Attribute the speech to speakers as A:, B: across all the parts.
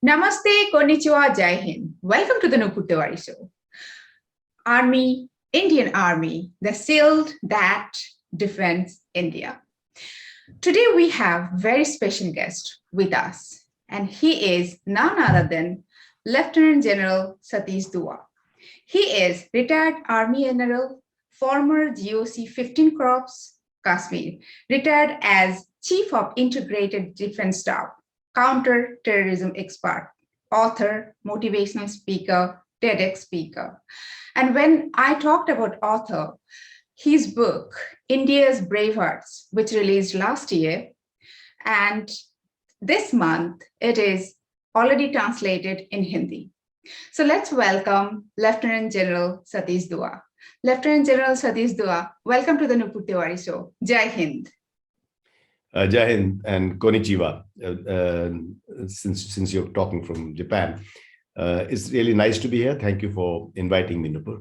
A: Namaste, konnichiwa, jai hind. Welcome to the Thenupurtewarishow. Army, Indian Army, the shield that defends India. Today we have a very special guest with us, and he is none other than Lt Gen Satish Dua. He is retired Army General, former GOC 15 Corps, Kashmir, retired as Chief of Integrated Defense Staff, counter-terrorism expert, author, motivational speaker, TEDx speaker. And when I talked about author, his book, India's Brave Hearts, which released last year, and this month it is already translated in Hindi. So let's welcome Lt Gen Satish Dua. Lt Gen Satish Dua, welcome to the Thenupurtewarishow. Jai Hind.
B: Jai Hind and konnichiwa, since you're talking from Japan. It's really nice to be here. Thank you for inviting me, Nupur.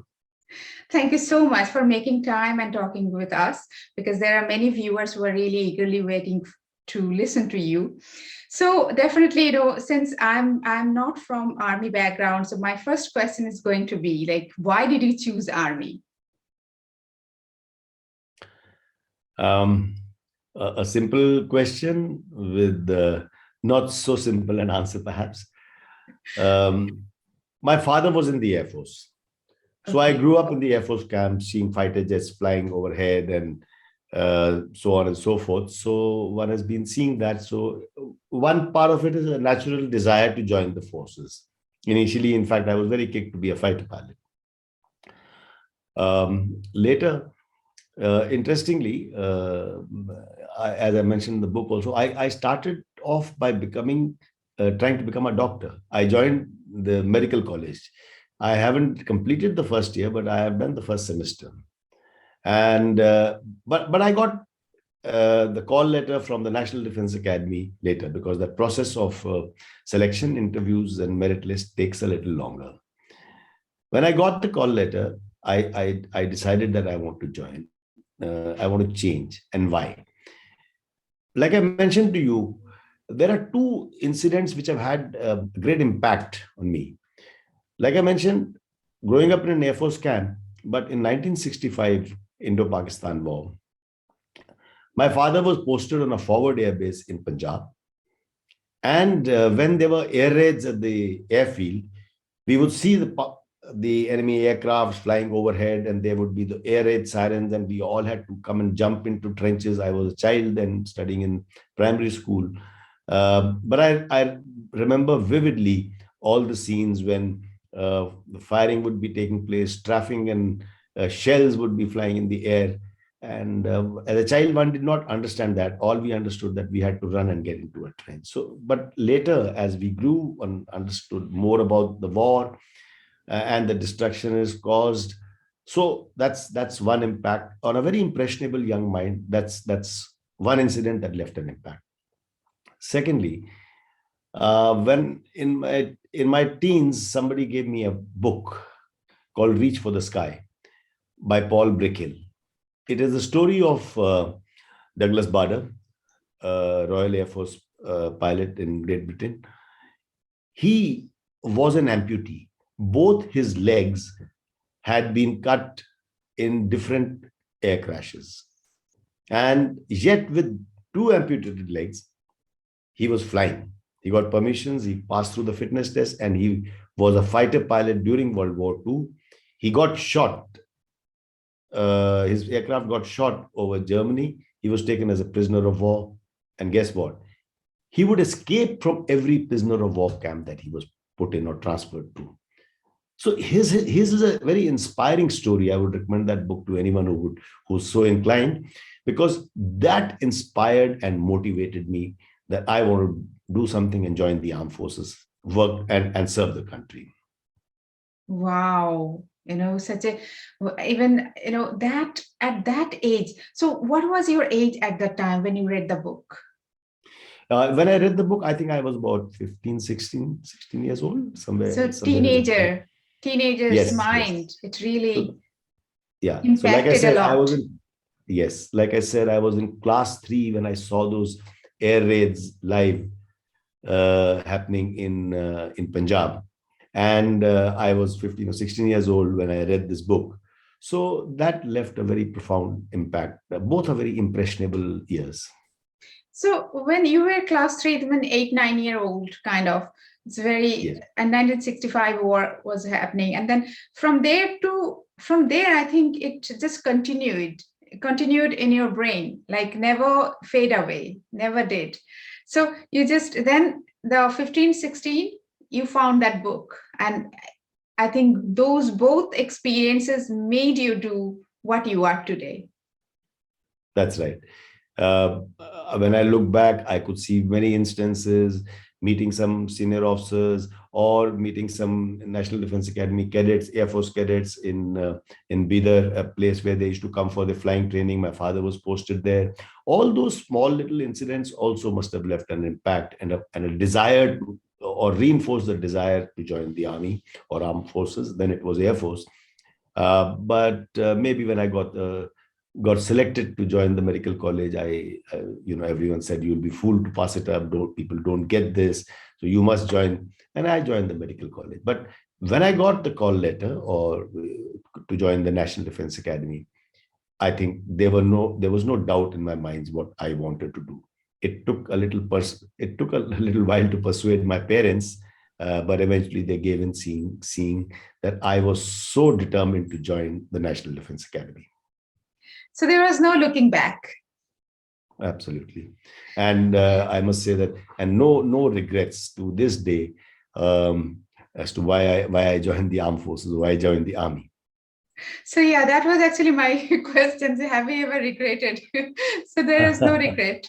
A: Thank you so much for making time and talking with us, because there are many viewers who are really eagerly waiting to listen to you. So definitely, since I'm not from Army background, so my first question is going to be like, why did you choose Army?
B: A simple question with not so simple an answer, perhaps. My father was in the Air Force. So I grew up in the Air Force camp, seeing fighter jets flying overhead and so on and so forth. So one has been seeing that. So one part of it is a natural desire to join the forces. Initially, in fact, I was very kicked to be a fighter pilot. Later, interestingly, as I mentioned in the book also, I started off by trying to become a doctor. I joined the medical college. I haven't completed the first year, but I have done the first semester. And but I got the call letter from the National Defense Academy later, because the process of selection, interviews, and merit list takes a little longer. When I got the call letter, I decided that I want to join. I want to change, and why? Like I mentioned to you, there are two incidents which have had a great impact on me. Like I mentioned, growing up in an Air Force camp, but in 1965 Indo-Pakistan War, my father was posted on a forward air base in Punjab. And when there were air raids at the airfield, we would see the enemy aircrafts flying overhead, and there would be the air raid sirens, and we all had to come and jump into trenches. I was a child then, studying in primary school. But I remember vividly all the scenes when the firing would be taking place, traffic and shells would be flying in the air. And as a child, one did not understand that. All we understood that we had to run and get into a trench. So, but later, as we grew and understood more about the war and the destruction is caused, so that's one impact on a very impressionable young mind. That's one incident that left an impact. Secondly, when in my teens, somebody gave me a book called Reach for the Sky by Paul Brickell. It is the story of Douglas Bader, Royal Air Force pilot in Great Britain. He was an amputee. Both his legs had been cut in different air crashes. And yet with two amputated legs, he was flying. He got permissions, he passed through the fitness test, and he was a fighter pilot during World War II. He got shot. His aircraft got shot over Germany. He was taken as a prisoner of war. And guess what? He would escape from every prisoner of war camp that he was put in or transferred to. So his is a very inspiring story. I would recommend that book to anyone who's so inclined, because that inspired and motivated me that I want to do something and join the armed forces, work and serve the country.
A: Wow. Such a, even, that at that age. So what was your age at the time when you read the book?
B: When I read the book, I think I was about 15, 16 years old, somewhere.
A: So teenager's
B: yes,
A: mind,
B: yes.
A: It really
B: impacted so like I said,
A: a lot.
B: Like I said, I was in class 3 when I saw those air raids live. happening in Punjab. And I was 15 or 16 years old when I read this book. So that left a very profound impact. Both are very impressionable years.
A: So when you were class 3, when 8, 9 year old kind of, it's very,
B: Yes.
A: and 1965 war was happening. And then from there, I think it just continued in your brain, like never fade away, never did. So you just, then the 15, 16, you found that book. And I think those both experiences made you do what you are today.
B: That's right. When I look back, I could see many instances, meeting some senior officers or meeting some National Defense Academy cadets, Air Force cadets in Bidar, a place where they used to come for the flying training. My father was posted there. All those small little incidents also must have left an impact and a desire or reinforced the desire to join the army or armed forces. Then it was Air Force. But maybe when I got selected to join the medical college, everyone said, you'll be fooled to pass it up. People don't get this. So you must join. And I joined the medical college. But when I got the call letter or to join the National Defense Academy, I think there was no doubt in my mind what I wanted to do. It took a little while to persuade my parents, but eventually they gave in, seeing that I was so determined to join the National Defense Academy.
A: So there was no looking back.
B: Absolutely. And I must say that, and no regrets to this day as to why I joined the armed forces, why I joined the army.
A: So yeah, that was actually my question. Have you ever regretted? So there is no regret.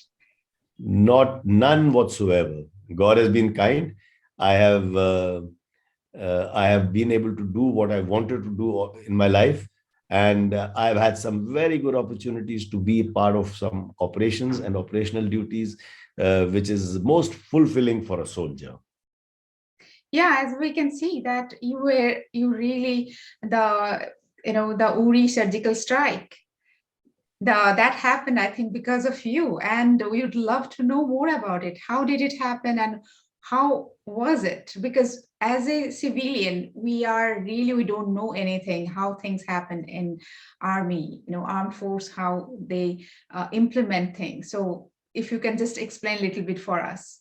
B: None whatsoever. God has been kind. I have been able to do what I wanted to do in my life. And I've had some very good opportunities to be part of some operations and operational duties, which is most fulfilling for a soldier.
A: Yeah, as we can see that you really the Uri Surgical Strike. That happened, I think, because of you, and we would love to know more about it. How did it happen, and how was it? Because as a civilian, we don't know anything, how things happen in army, armed force, how they implement things. So if you can just explain a little bit for us.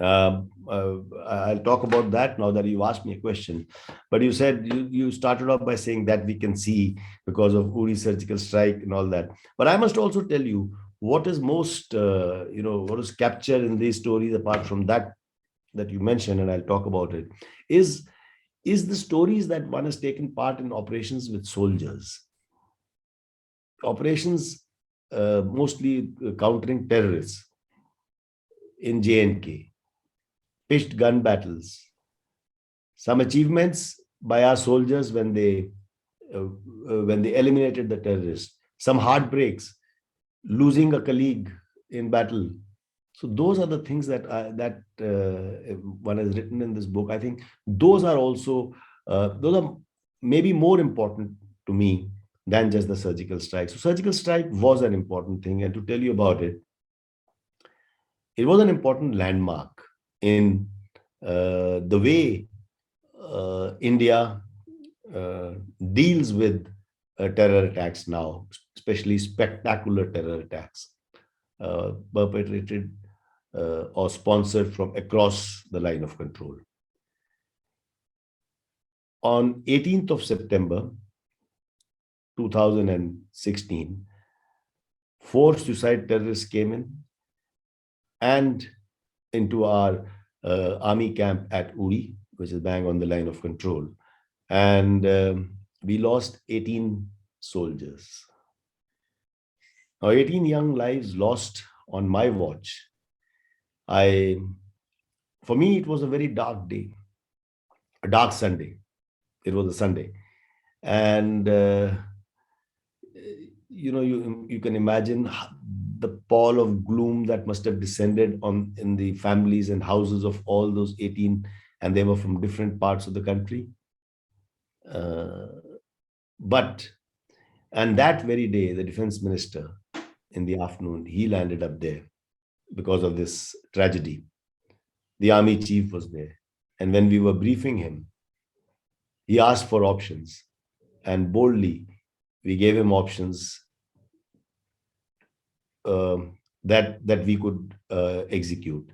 B: I'll talk about that now that you asked me a question. But you said you started off by saying that we can see because of Uri Surgical Strike and all that. But I must also tell you what is most, what is captured in these stories, apart from that you mentioned, and I'll talk about it, is the stories that one has taken part in operations with soldiers. Operations mostly countering terrorists in J&K. Pitched gun battles, some achievements by our soldiers when they eliminated the terrorists, some heartbreaks, losing a colleague in battle. So those are the things that one has written in this book. I think those are also those are maybe more important to me than just the surgical strike. So surgical strike was an important thing, and to tell you about it, it was an important landmark in the way India deals with terror attacks now, especially spectacular terror attacks perpetrated or sponsored from across the line of control. On 18th of September 2016, 4 suicide terrorists came in and into our army camp at Uri, which is bang on the line of control. And we lost 18 soldiers. Now, 18 young lives lost on my watch. For me, it was a very dark day, a dark Sunday. It was a Sunday. And, you can imagine the pall of gloom that must have descended in the families and houses of all those 18, and they were from different parts of the country. And that very day, the defense minister, in the afternoon, he landed up there because of this tragedy. The army chief was there. And when we were briefing him, he asked for options. And boldly, we gave him options that we could execute.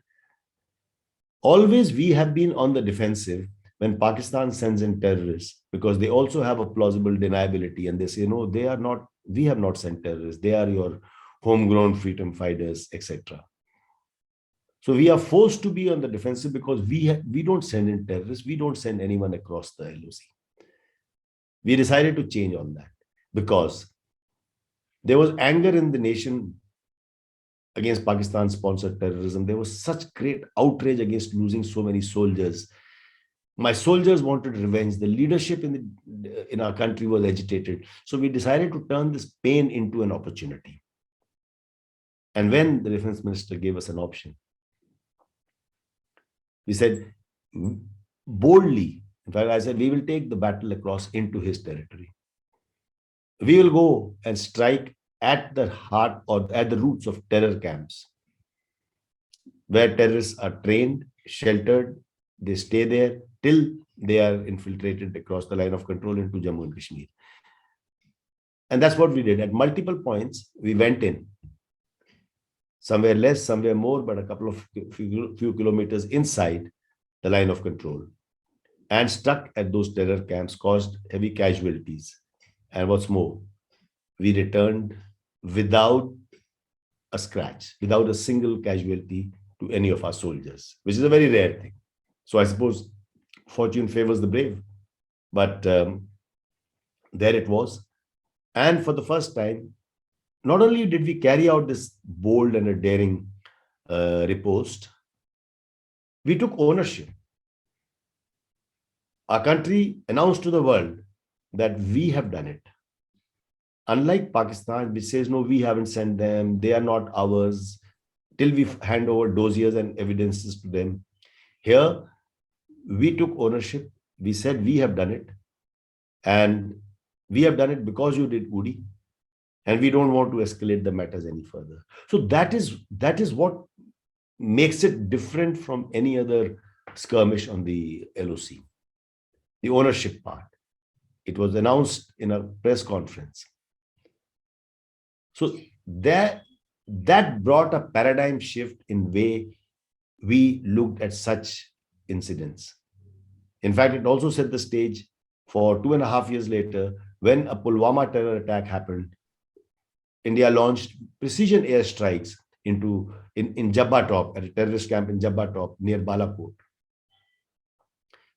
B: Always we have been on the defensive when Pakistan sends in terrorists, because they also have a plausible deniability, and they say, no, they are not, we have not sent terrorists, they are your homegrown freedom fighters, etc. So we are forced to be on the defensive because we don't send in terrorists, we don't send anyone across the LOC. We decided to change on that because there was anger in the nation against Pakistan-sponsored terrorism. There was such great outrage against losing so many soldiers. My soldiers wanted revenge. The leadership in our country was agitated. So we decided to turn this pain into an opportunity. And when the defense minister gave us an option, we said boldly, in fact, I said, we will take the battle across into his territory. We will go and strike at the heart or at the roots of terror camps, where terrorists are trained, sheltered, they stay there till they are infiltrated across the line of control into Jammu and Kashmir. And that's what we did. At multiple points, we went in, somewhere less, somewhere more, but a couple of few kilometers inside the line of control, and struck at those terror camps, caused heavy casualties. And what's more, we returned without a scratch, without a single casualty to any of our soldiers, which is a very rare thing. So I suppose fortune favors the brave. But there it was. And for the first time, not only did we carry out this bold and a daring riposte, we took ownership. Our country announced to the world that we have done it. Unlike Pakistan, which says, no, we haven't sent them, they are not ours, till we hand over dossiers and evidences to them. Here, we took ownership. We said, we have done it. And we have done it because you did, Uri. And we don't want to escalate the matters any further. So that is what makes it different from any other skirmish on the LOC. The ownership part. It was announced in a press conference. So that brought a paradigm shift in way we looked at such incidents. In fact, it also set the stage for 2.5 years later, when a Pulwama terror attack happened. India launched precision airstrikes in Jabba Top, at a terrorist camp in Jabba Top near Balakot,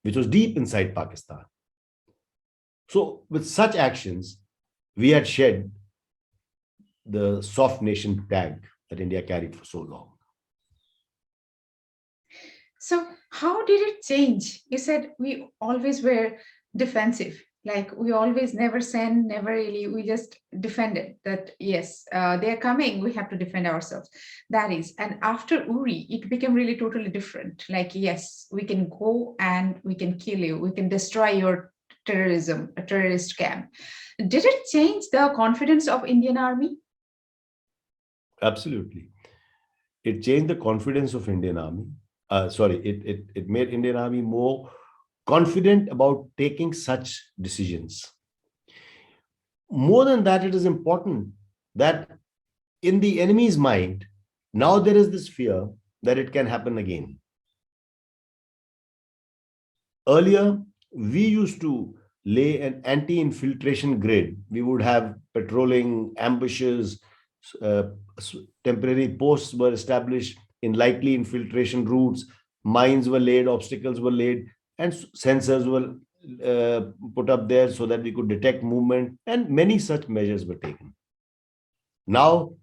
B: which was deep inside Pakistan. So with such actions, we had shed the soft nation tag that India carried for so long.
A: So how did it change? You said we always were defensive, like we always never send, never really, we just defended that, yes, they're coming, we have to defend ourselves. That is, and after Uri, it became really totally different. Like, yes, we can go and we can kill you, we can destroy your terrorism, a terrorist camp. Did it change the confidence of Indian Army?
B: Absolutely. It changed the confidence of Indian Army. It made Indian Army more confident about taking such decisions. More than that, it is important that in the enemy's mind, now there is this fear that it can happen again. Earlier, we used to lay an anti-infiltration grid. We would have patrolling, ambushes, temporary posts were established in likely infiltration routes, mines were laid, obstacles were laid, and sensors were put up there so that we could detect movement, and many such measures were taken. Now,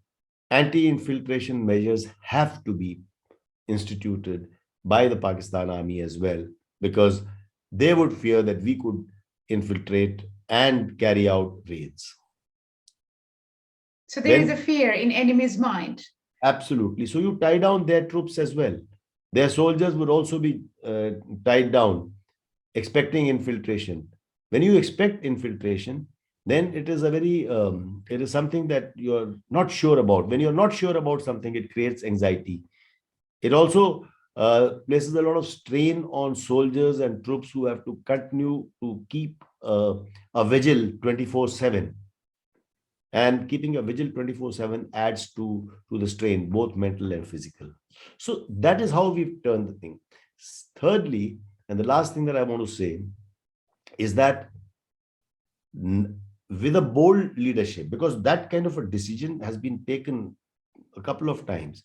B: anti-infiltration measures have to be instituted by the Pakistan Army as well, because they would fear that we could infiltrate and carry out raids.
A: So there is a fear in enemy's mind.
B: Absolutely. So you tie down their troops as well. Their soldiers would also be tied down, expecting infiltration. When you expect infiltration, then it is it is something that you're not sure about. When you're not sure about something, it creates anxiety. It also places a lot of strain on soldiers and troops who have to continue to keep a vigil 24/7. And keeping a vigil 24/7 adds to the strain, both mental and physical. So that is how we've turned the thing. Thirdly, and the last thing that I want to say is that with a bold leadership, because that kind of a decision has been taken a couple of times.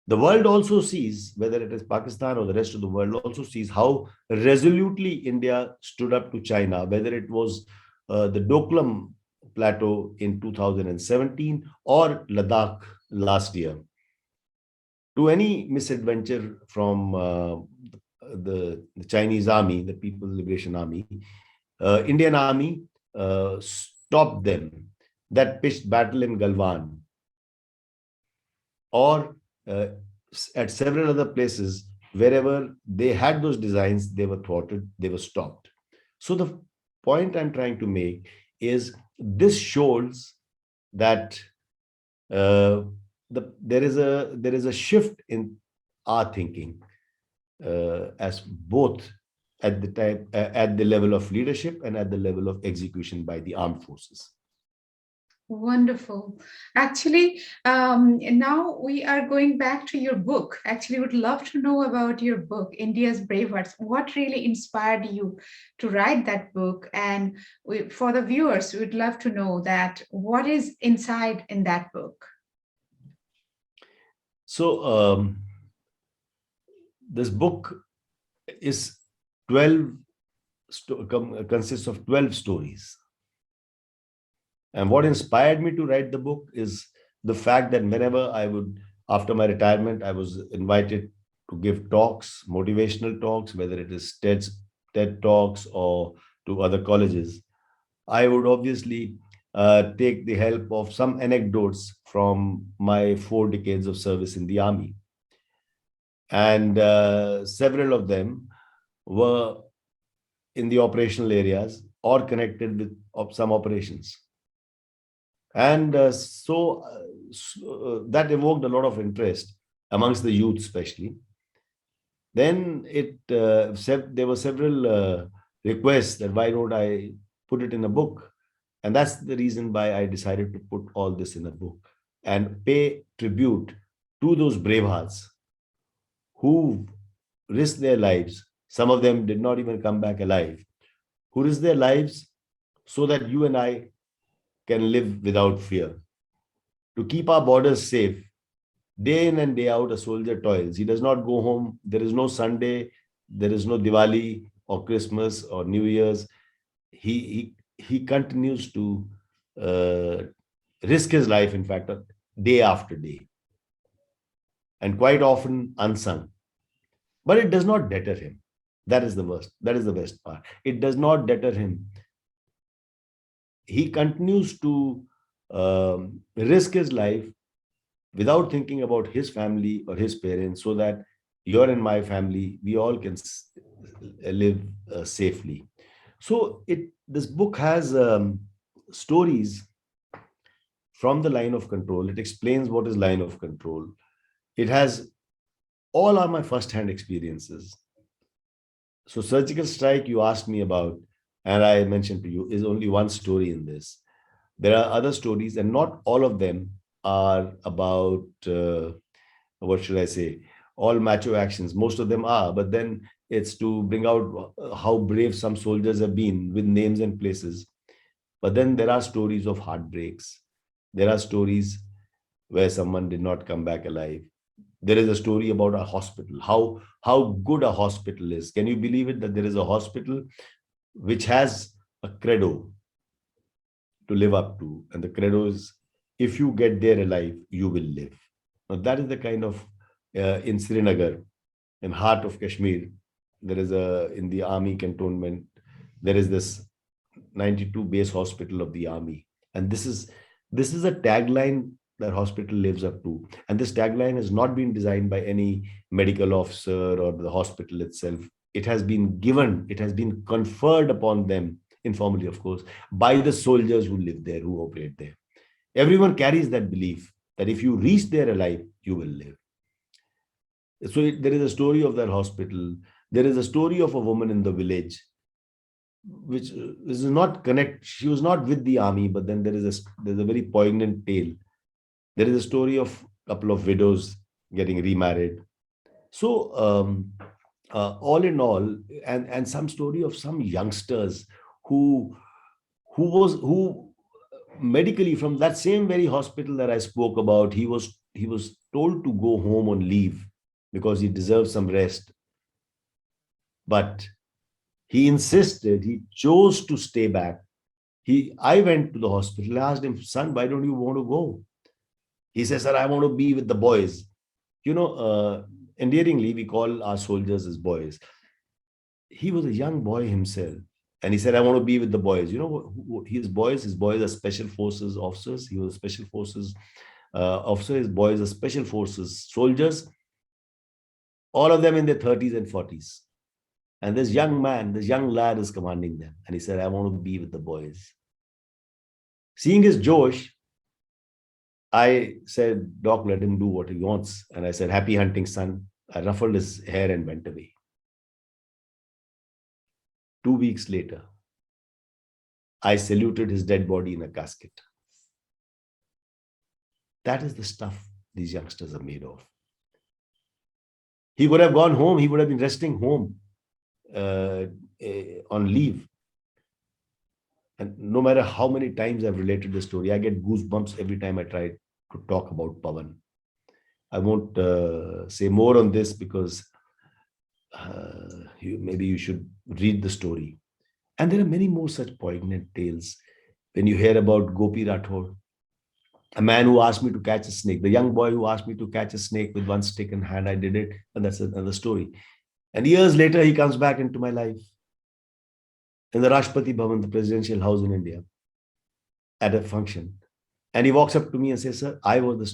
B: The world also sees, whether it is Pakistan or the rest of the world, also sees how resolutely India stood up to China, whether it was the Doklam Plateau in 2017 or Ladakh last year. To any misadventure from the Chinese army, the People's Liberation Army, Indian army stopped them. That pitched battle in Galwan, or at several other places, wherever they had those designs, they were thwarted, they were stopped. So the point I'm trying to make is this shows that there is a shift in our thinking as both at the level of leadership and at the level of execution by the armed forces.
A: Wonderful. Actually, now we are going back to your book. Actually, would love to know about your book, India's Brave Hearts. What really inspired you to write that book? And for the viewers, we would love to know that what is inside in that book.
B: So this book is 12 consists of 12 stories. And what inspired me to write the book is the fact that whenever I would, after my retirement, I was invited to give talks, motivational talks, whether it is TED Talks or to other colleges. I would obviously take the help of some anecdotes from my 4 decades of service in the army. And several of them were in the operational areas or connected with some operations. And that evoked a lot of interest amongst the youth, especially. Then there were several requests that why don't I put it in a book? And that's the reason why I decided to put all this in a book and pay tribute to those brave hearts who risked their lives. Some of them did not even come back alive, who risked their lives so that you and I can live without fear. To keep our borders safe, day in and day out, a soldier toils. He does not go home. There is no Sunday, there is no Diwali or Christmas or New Year's. He continues to risk his life, in fact, day after day, and quite often unsung. But it does not deter him. That is the worst. That is the best part. It does not deter him. He continues to risk his life without thinking about his family or his parents, so that your and my family, we all can live safely. So this book has stories from the line of control. It explains what is line of control. It has all are my first-hand experiences. So surgical strike you asked me about, and I mentioned to you, is only one story in this. There are other stories, and not all of them are about, what should I say, all macho actions. Most of them are, but then it's to bring out how brave some soldiers have been with names and places. But then there are stories of heartbreaks. There are stories where someone did not come back alive. There is a story about a hospital, how good a hospital is. Can you believe it that there is a hospital which has a credo to live up to? And the credo is, if you get there alive, you will live. Now, that is the kind of, in Srinagar, in heart of Kashmir, there is in the army cantonment, there is this 92 base hospital of the army. And this is a tagline that hospital lives up to. And this tagline has not been designed by any medical officer or the hospital itself. It has been given, it has been conferred upon them, informally, of course, by the soldiers who live there, who operate there. Everyone carries that belief that if you reach there alive, you will live. So there is a story of that hospital. There is a story of a woman in the village, which is not connect. She was not with the army, but then there's a very poignant tale. There is a story of a couple of widows getting remarried. So all in all, and some story of some youngsters who who medically from that same very hospital that I spoke about, he was told to go home on leave because he deserved some rest. But he insisted, he chose to stay back. I went to the hospital, I asked him, son, why don't you want to go? He says, sir, I want to be with the boys. You know, endearingly, we call our soldiers as boys. He was a young boy himself. And he said, I want to be with the boys. You know, his boys are special forces officers. He was a special forces officer. His boys are special forces soldiers, all of them in their 30s and 40s. And this young man, this young lad is commanding them. And he said, I want to be with the boys. Seeing his Josh, I said, Doc, let him do what he wants. And I said, happy hunting, son. I ruffled his hair and went away. 2 weeks later, I saluted his dead body in a casket. That is the stuff these youngsters are made of. He would have gone home. He would have been resting home on leave. And no matter how many times I've related the story, I get goosebumps every time I try to talk about Pawan. I won't say more on this because maybe you should read the story. And there are many more such poignant tales. When you hear about Gopi Rathod, a man who asked me to catch a snake, the young boy who asked me to catch a snake with one stick in hand, I did it. And that's another story. And years later, he comes back into my life in the Rashtrapati Bhavan, the presidential house in India, at a function. And he walks up to me and says, sir, I was the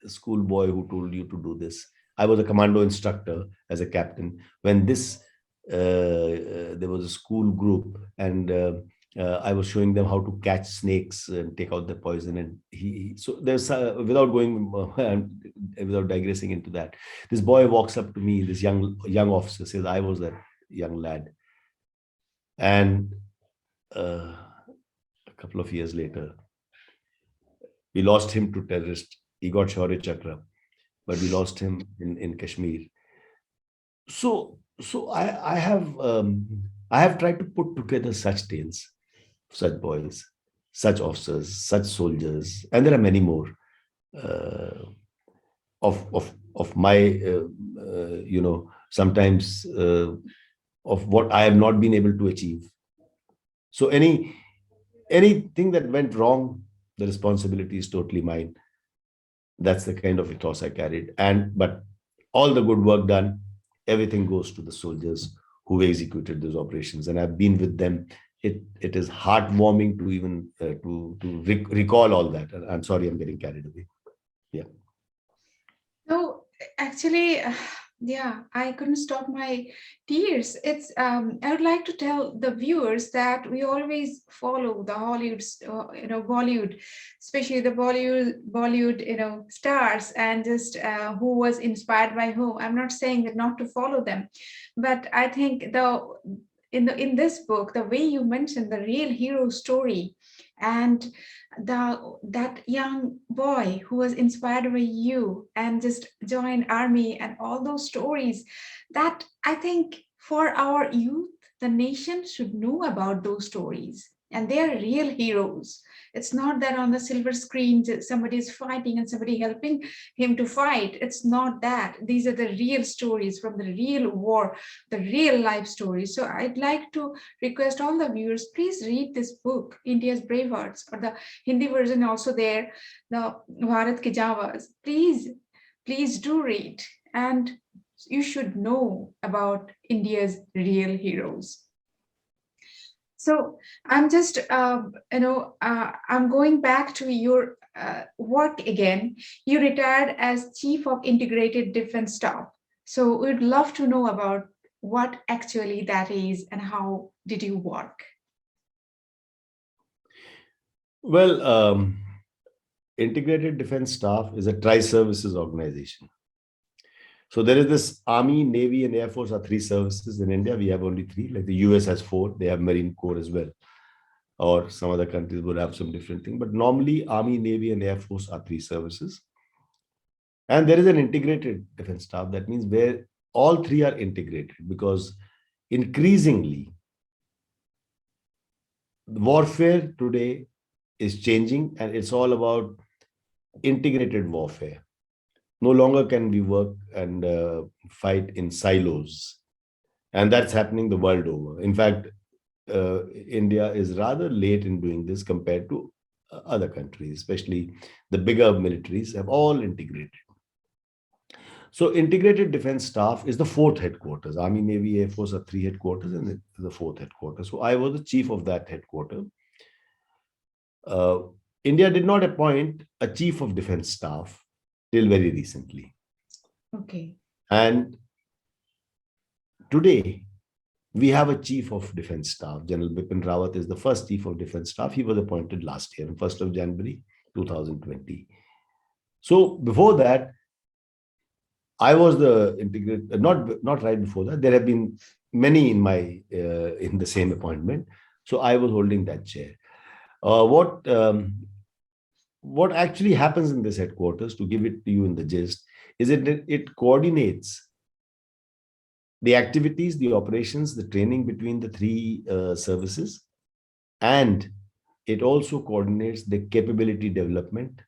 B: school boy who told you to do this. I was a commando instructor as a captain. When there was a school group and I was showing them how to catch snakes and take out the poison. And so there's, without digressing into that, this boy walks up to me, this young officer says, I was that young lad. And a couple of years later, we lost him to terrorists. He got Shaurya Chakra, but we lost him in Kashmir. So I have tried to put together such tales, such boys, such officers, such soldiers, and there are many more of my sometimes of what I have not been able to achieve. So anything that went wrong, the responsibility is totally mine. That's the kind of ethos I carried. But all the good work done, everything goes to the soldiers who executed those operations. And I've been with them. It is heartwarming to even recall all that. I'm sorry, I'm getting carried away. Yeah.
A: No, actually, yeah, I couldn't stop my tears. I would like to tell the viewers that we always follow the Hollywood, Bollywood, especially the Bollywood, stars, and just who was inspired by who. I'm not saying that not to follow them, but I think in this book, the way you mentioned the real hero story, and that young boy who was inspired by you and just joined army, and all those stories, that I think for our youth, the nation should know about those stories, and they are real heroes. It's not that on the silver screen somebody is fighting and somebody helping him to fight. It's not that. These are the real stories from the real war, the real life stories. So I'd like to request all the viewers, please read this book, India's Brave Hearts, or the Hindi version also there, the Bharat Ki Javas. Please do read, and you should know about India's real heroes. So I'm just, I'm going back to your work again. You retired as Chief of Integrated Defense Staff. So we'd love to know about what actually that is and how did you work?
B: Well, Integrated Defense Staff is a tri-services organization. So there is this Army, Navy, and Air Force are three services. In India, we have only three. Like the US has four. They have Marine Corps as well. Or some other countries would have some different thing. But normally, Army, Navy, and Air Force are three services. And there is an integrated defense staff. That means where all three are integrated, because increasingly warfare today is changing, and it's all about integrated warfare. No longer can we work and fight in silos. And that's happening the world over. In fact, India is rather late in doing this compared to other countries, especially the bigger militaries have all integrated. So integrated defense staff is the fourth headquarters. Army, Navy, Air Force are three headquarters, and it is the fourth headquarters. So I was the chief of that headquarters. India did not appoint a chief of defense staff till very recently.
A: Okay.
B: And today, we have a chief of defense staff. General Bipin Rawat is the first chief of defense staff. He was appointed last year, on 1st of January, 2020. So before that, I was the integrated, not right before that. There have been many in my in the same appointment. So I was holding that chair. What actually happens in this headquarters, to give it to you in the gist, is it coordinates the activities, the operations, the training between the three services, and it also coordinates the capability development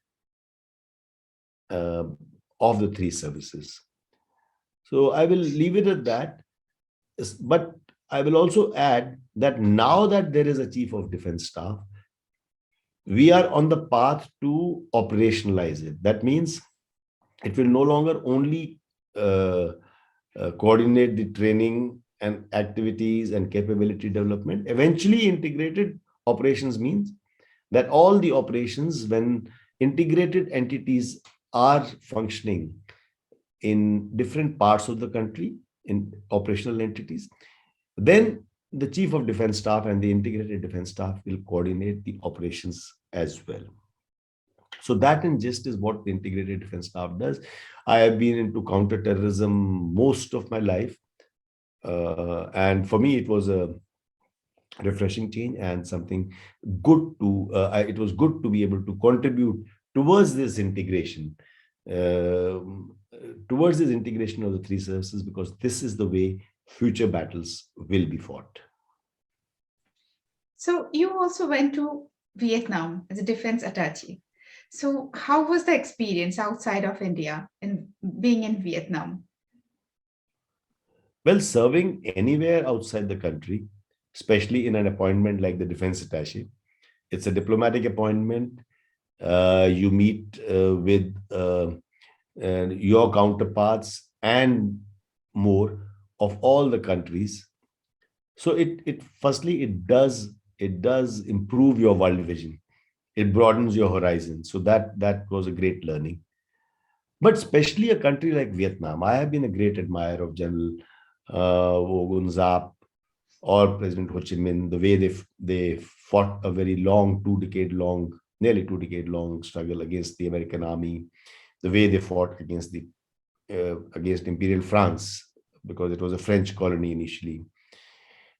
B: of the three services. So I will leave it at that. But I will also add that now that there is a chief of defense staff, we are on the path to operationalize it. That means it will no longer only coordinate the training and activities and capability development. Eventually, integrated operations means that all the operations, when integrated entities are functioning in different parts of the country, in operational entities, then the chief of defense staff and the integrated defense staff will coordinate the operations as well. So that in gist is what the integrated defense staff does. I have been into counterterrorism most of my life. And for me, it was a refreshing change and something good to, it was good to be able to contribute towards this integration, towards this integration of the three services, because this is the way future battles will be fought.
A: So you also went to Vietnam as a defense attaché. So how was the experience outside of India in being in Vietnam?
B: Well, serving anywhere outside the country, especially in an appointment like the defense attaché, it's a diplomatic appointment. You meet with your counterparts and more of all the countries. So it firstly it does improve your world vision. It broadens your horizon. So that was a great learning. But especially a country like Vietnam, I have been a great admirer of General Vo Nguyen Giap or President Ho Chi Minh. The way they fought a very long, nearly 2 decade long struggle against the American army. The way they fought against Imperial France, because it was a French colony initially,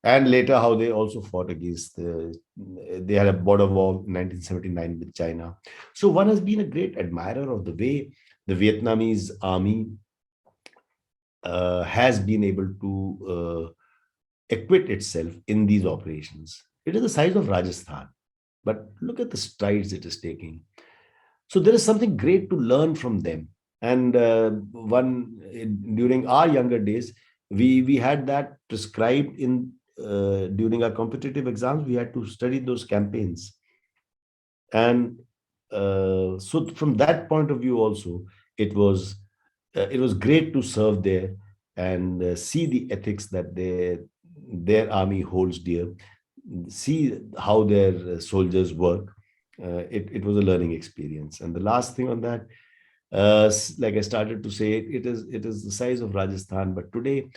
B: and later how they also fought against they had a border war in 1979 with China. So one has been a great admirer of the way the Vietnamese army has been able to acquit itself in these operations. It is the size of Rajasthan, but look at the strides it is taking. So there is something great to learn from them. And during our younger days, we had that prescribed in during our competitive exams. We had to study those campaigns, and so from that point of view, also it was great to serve there and see the ethics that their army holds dear, see how their soldiers work. It was a learning experience. And the last thing on that, like I started to say, it is the size of Rajasthan, but today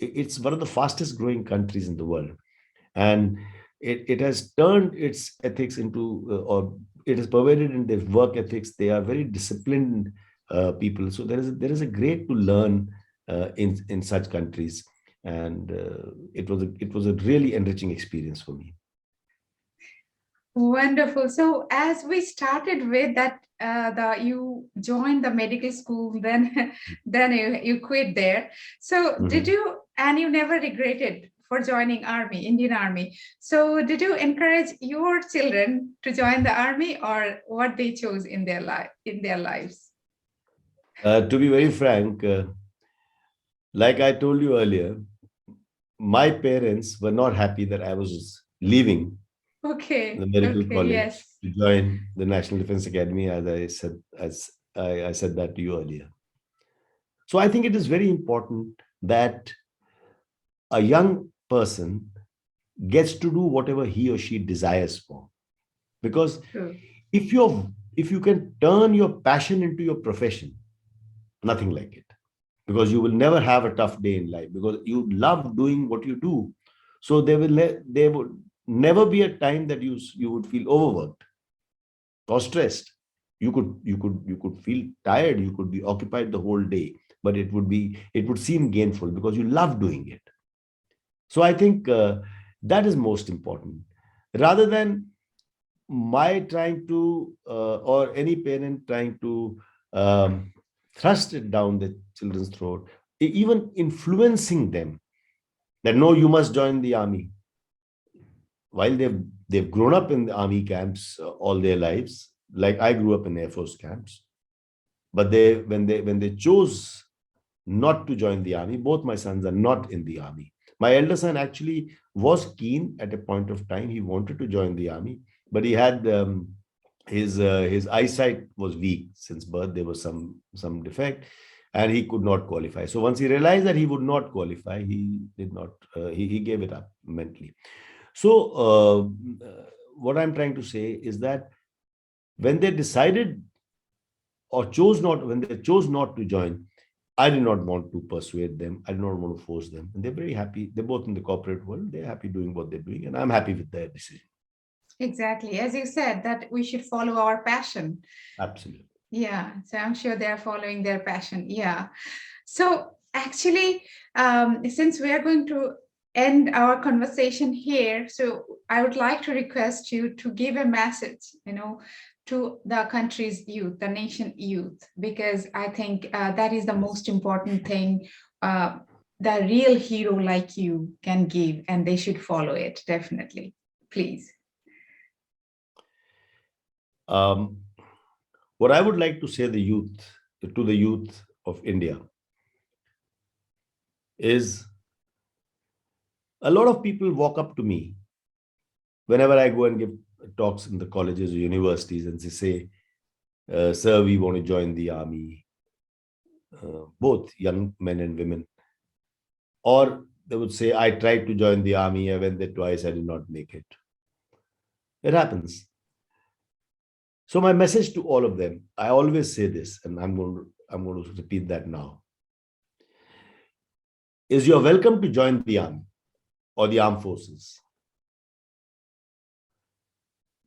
B: it's one of the fastest growing countries in the world, and it has turned its ethics into or it is pervaded in their work ethics. They are very disciplined people. So there is a great to learn in such countries, and it was a really enriching experience for me.
A: Wonderful. So as we started with that, you joined the medical school, then then you quit there. So did
B: Mhm.
A: you, and you never regretted for joining army, Indian Army. So did you encourage your children to join the army, or what they chose in their lives?
B: To be very frank, like I told you earlier, my parents were not happy that I was leaving the
A: Okay,
B: medical
A: okay,
B: college
A: yes.
B: to join the National Defense Academy, as I said that to you earlier. So I think it is very important that a young person gets to do whatever he or she desires for. Because
A: True.
B: if you can turn your passion into your profession, nothing like it. Because you will never have a tough day in life because you love doing what you do. So there would never be a time that you would feel overworked or stressed. You could feel tired, you could be occupied the whole day, but it would seem gainful because you love doing it. So I think that is most important, rather than my trying to or any parent trying to thrust it down the children's throat, even influencing them that no, you must join the army, while they've grown up in the army camps all their lives. Like I grew up in Air Force camps, but when they chose not to join the army, both my sons are not in the army. My elder son actually was keen at a point of time. He wanted to join the army, but he had his eyesight was weak since birth. There was some defect, and he could not qualify. So once he realized that he would not qualify, he did not. He gave it up mentally. So what I'm trying to say is that when they decided or chose not, when they chose not to join, I did not want to persuade them. I did not want to force them. And they're very happy. They're both in the corporate world. They're happy doing what they're doing. And I'm happy with their decision.
A: Exactly. As you said, that we should follow our passion.
B: Absolutely.
A: Yeah. So I'm sure they're following their passion. Yeah. So actually, since we are going to end our conversation here, so I would like to request you to give a message, to the country's youth, the nation youth, because I think that is the
B: Yes.
A: most important thing. The real hero like you can give, and they should follow it definitely. Please.
B: Um, what I would like to say to the youth of India is a lot of people walk up to me whenever I go and give talks in the colleges or universities, and they say, "Sir, we want to join the army." Both young men and women, or they would say, "I tried to join the army. I went there twice. I did not make it." It happens. So my message to all of them, I always say this, and I'm going to repeat that now, is you're welcome to join the army or the armed forces.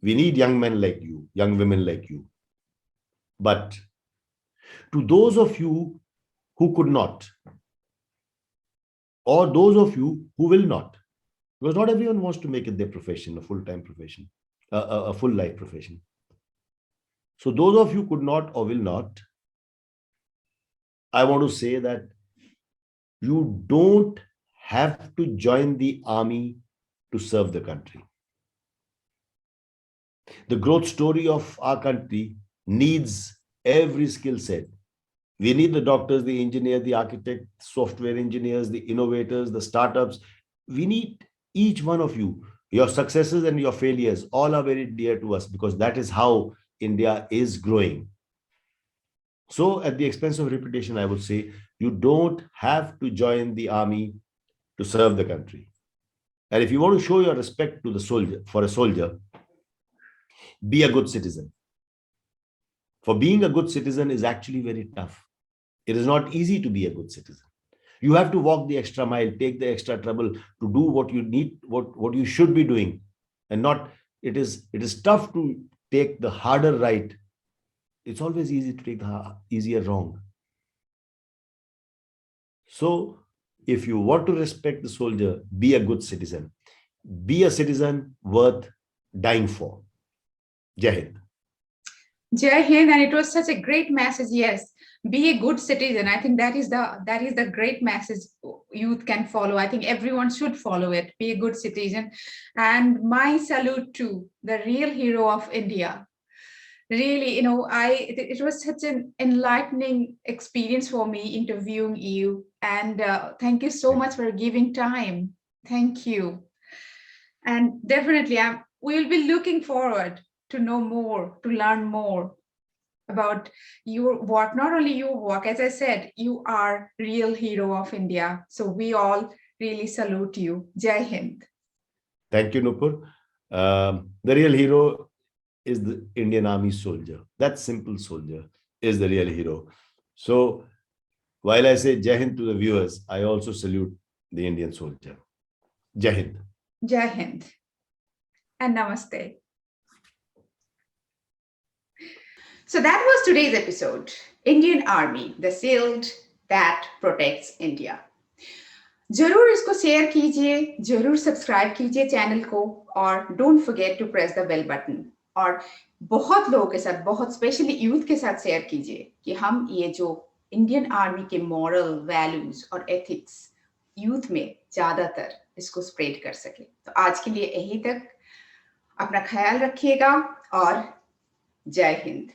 B: We need young men like you, young women like you. But to those of you who could not, or those of you who will not, because not everyone wants to make it their profession, a full-time profession, a full life profession. So those of you could not or will not, I want to say that you don't have to join the army to serve the country. The growth story of our country needs every skill set. We need the doctors, the engineers, the architects, software engineers, the innovators, the startups. We need each one of you. Your successes and your failures all are very dear to us because that is how India is growing. So, at the expense of reputation, I would say you don't have to join the army to serve the country. And if you want to show your respect to the soldier, for a soldier, be a good citizen. For being a good citizen is actually very tough. It is not easy to be a good citizen. You have to walk the extra mile, take the extra trouble to do what you need, what you should be doing, and not. It is tough to take the harder right it's always easy to take the easier wrong. So if you want to respect the soldier, be a good citizen. Be a citizen worth dying for. Jai Hind.
A: Jai Hind, and it was such a great message. Yes, be a good citizen. I think that is the great message youth can follow. I think everyone should follow it. Be a good citizen, and my salute to the real hero of India. Really, it was such an enlightening experience for me interviewing you, and thank you so much for giving time. Thank you, and definitely, we'll be looking forward to know more, to learn more about your work. Not only your work, as I said, you are real hero of India. So we all really salute you. Jai Hind.
B: Thank you, Nupur. The real hero is the Indian Army soldier. That simple soldier is the real hero. So while I say Jai Hind to the viewers, I also salute the Indian soldier. Jai Hind.
A: Jai Hind. And namaste. So that was today's episode. Indian Army, the shield that protects India. जरूर इसको share कीजिए, जरूर subscribe कीजिए channel को, और don't forget to press the bell button, और बहुत लोगों के साथ, बहुत स्पेशली यूथ के साथ शेयर कीजिए कि हम ये जो इंडियन आर्मी के मॉरल वैल्यूज और एथिक्स यूथ में ज्यादातर इसको स्प्रेड कर सके। तो आज के लिए यही तक, अपना ख्याल रखिएगा और जय हिंद।